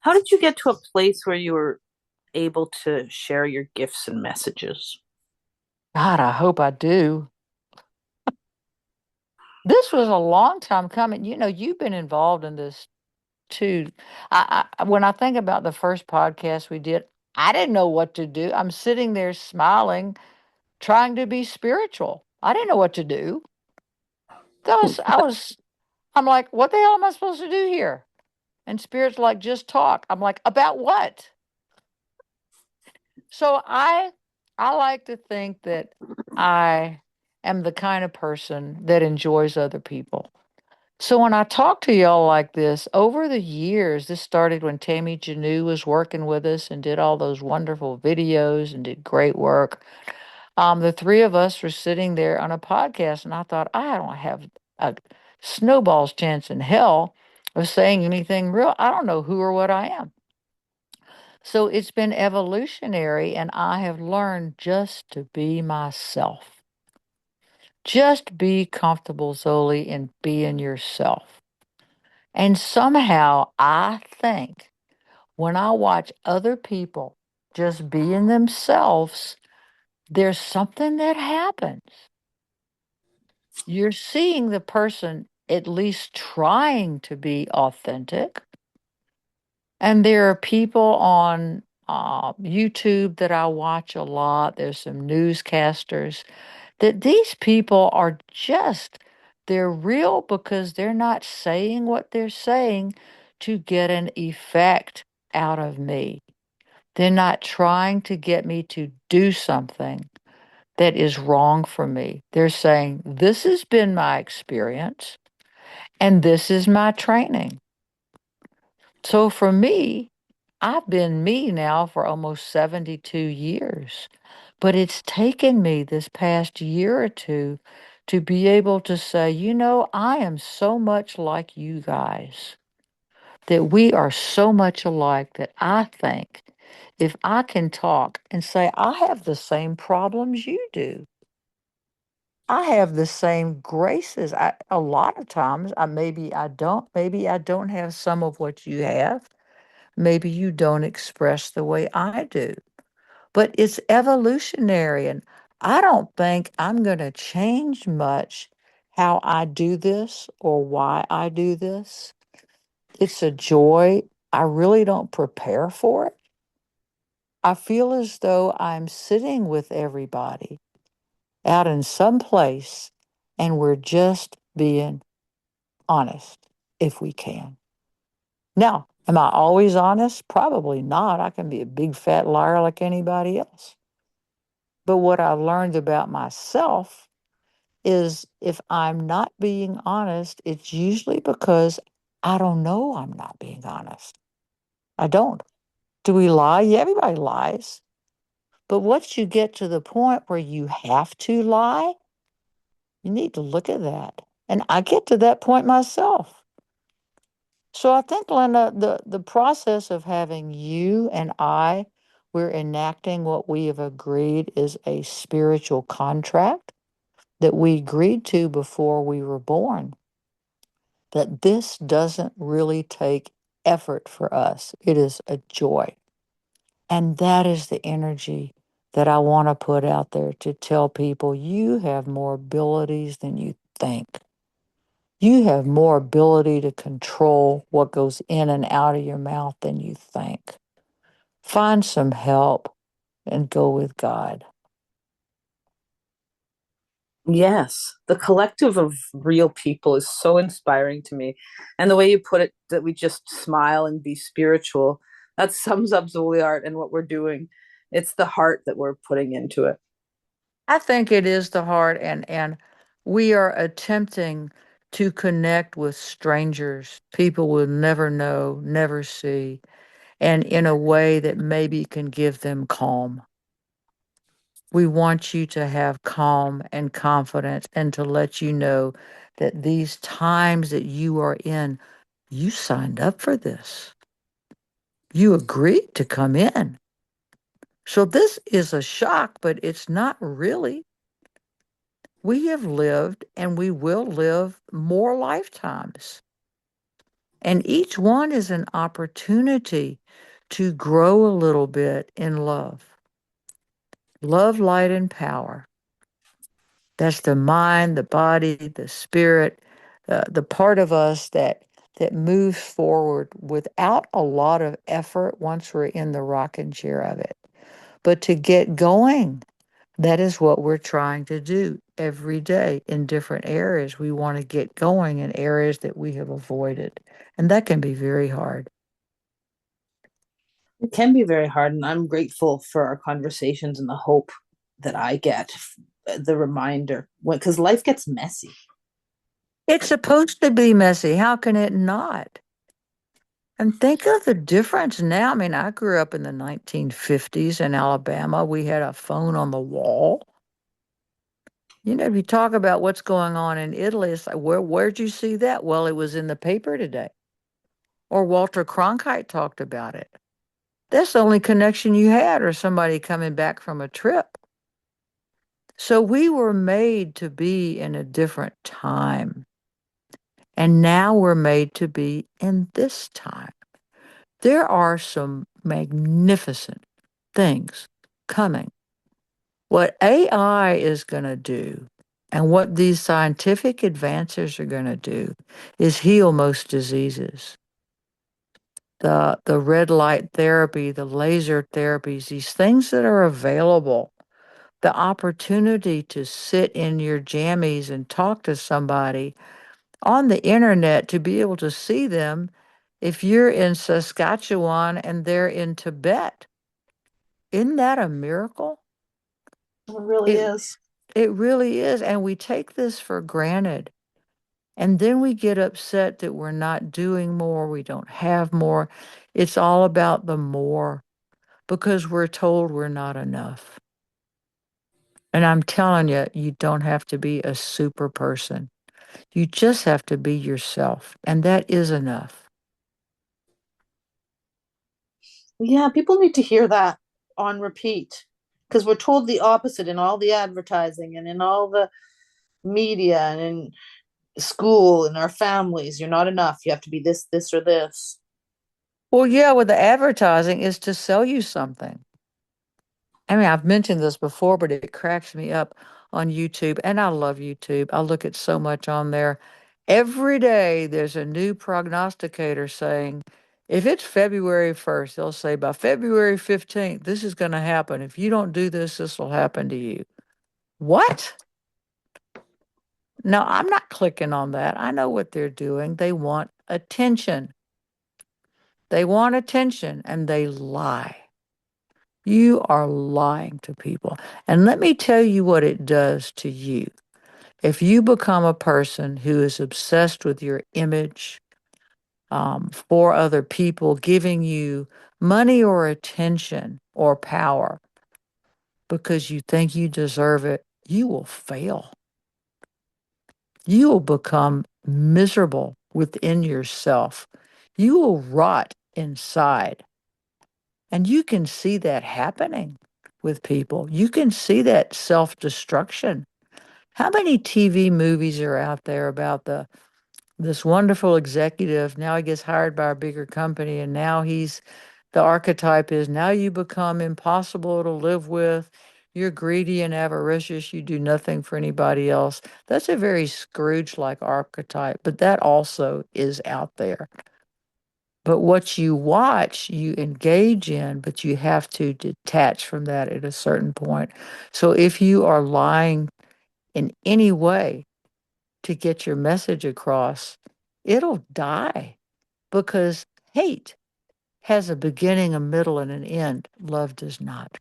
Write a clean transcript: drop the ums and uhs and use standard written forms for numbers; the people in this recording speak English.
How did you get to a place where you were able to share your gifts and messages? God, I hope I do. This was a long time coming. You've been involved in this too. When I think about the first podcast we did, I didn't know what to do. I'm sitting there smiling, trying to be spiritual. I didn't know what to do. I'm like, what the hell am I supposed to do here? And Spirit's like, just talk. I'm like, about what? So I like to think that I am the kind of person that enjoys other people. So when I talk to y'all like this, over the years, this started when Tammy Janu was working with us and did all those wonderful videos and did great work. The three of us were sitting there on a podcast, and I thought, I don't have a snowball's chance in hell of saying anything real. I don't know who or what I am. So it's been evolutionary, and I have learned just to be myself. Just be comfortable, Zoli, in being yourself. And somehow I think when I watch other people just being themselves, there's something that happens. You're seeing the person at least trying to be authentic. And there are people on YouTube that I watch a lot. There's some newscasters that these people are just, they're real because they're not saying what they're saying to get an effect out of me. They're not trying to get me to do something that is wrong for me. They're saying, this has been my experience and this is my training. So for me, I've been me now for almost 72 years, but it's taken me this past year or two to be able to say, I am so much like you guys, that we are so much alike that I think if I can talk and say, I have the same problems you do. I have the same graces. A lot of times, maybe I don't have some of what you have. Maybe you don't express the way I do, but it's evolutionary. And I don't think I'm going to change much how I do this or why I do this. It's a joy. I really don't prepare for it. I feel as though I'm sitting with everybody out in some place and we're just being honest if we can. Now, am I always honest? Probably not. I can be a big fat liar like anybody else. But what I've learned about myself is if I'm not being honest, it's usually because I don't know I'm not being honest. I don't. Do we lie? Yeah, everybody lies. But once you get to the point where you have to lie, you need to look at that. And I get to that point myself. So I think, Linda, the process of having you and we're enacting what we have agreed is a spiritual contract that we agreed to before we were born. That this doesn't really take effort for us. It is a joy. And that is the energy that I want to put out there to tell people you have more abilities than you think. You have more ability to control what goes in and out of your mouth than you think. Find some help and go with God. Yes, the collective of real people is so inspiring to me. And the way you put it, that we just smile and be spiritual, that sums up Zoli Art and what we're doing. It's the heart that we're putting into it. I think it is the heart, and we are attempting to connect with strangers, people we'll never know, never see, and in a way that maybe can give them calm. We want you to have calm and confidence and to let you know that these times that you are in, you signed up for this. You agreed to come in. So this is a shock, but it's not really. We have lived and we will live more lifetimes. And each one is an opportunity to grow a little bit in love. Love, light, and power. That's the mind, the body, the spirit, the part of us that moves forward without a lot of effort once we're in the rocking chair of it. But to get going, that is what we're trying to do every day in different areas. We want to get going in areas that we have avoided. And that can be very hard. It can be very hard, and I'm grateful for our conversations and the hope that I get, the reminder, because life gets messy. It's supposed to be messy. How can it not? And think of the difference now. I mean, I grew up in the 1950s in Alabama. We had a phone on the wall. You know, if you talk about what's going on in Italy, it's like, where'd you see that? Well, it was in the paper today. Or Walter Cronkite talked about it. That's the only connection you had, or somebody coming back from a trip. So we were made to be in a different time. And now we're made to be in this time. There are some magnificent things coming. What AI is going to do and what these scientific advances are going to do is heal most diseases. The red light therapy, the laser therapies, these things that are available, the opportunity to sit in your jammies and talk to somebody on the internet, to be able to see them if you're in Saskatchewan and they're in Tibet. Isn't that a miracle? It really It is. it really is, and we take this for granted. And then we get upset that we're not doing more, we don't have more. It's all about the more because we're told we're not enough. And I'm telling you, you don't have to be a super person. You just have to be yourself, and that is enough. Yeah, people need to hear that on repeat because we're told the opposite in all the advertising and in all the media and in school and our families. You're not enough. You have to be this, this, or this. Well, yeah, with the advertising is to sell you something. I mean, I've mentioned this before, but it cracks me up on YouTube, and I love YouTube. I look at so much on there. Every day there's a new prognosticator saying, if it's February 1st, they'll say by February 15th, this is going to happen. If you don't do this, this will happen to you. What? No, I'm not clicking on that. I know what they're doing. They want attention. They want attention and they lie. You are lying to people. And let me tell you what it does to you. If you become a person who is obsessed with your image for other people, giving you money or attention or power because you think you deserve it, you will fail. You will become miserable within yourself. You will rot inside. And you can see that happening with people. You can see that self-destruction. How many TV movies are out there about this wonderful executive? Now he gets hired by a bigger company, and now the archetype is now you become impossible to live with. You're greedy and avaricious. You do nothing for anybody else. That's a very Scrooge-like archetype, but that also is out there. But what you watch, you engage in, but you have to detach from that at a certain point. So if you are lying in any way to get your message across, it'll die because hate has a beginning, a middle, and an end. Love does not.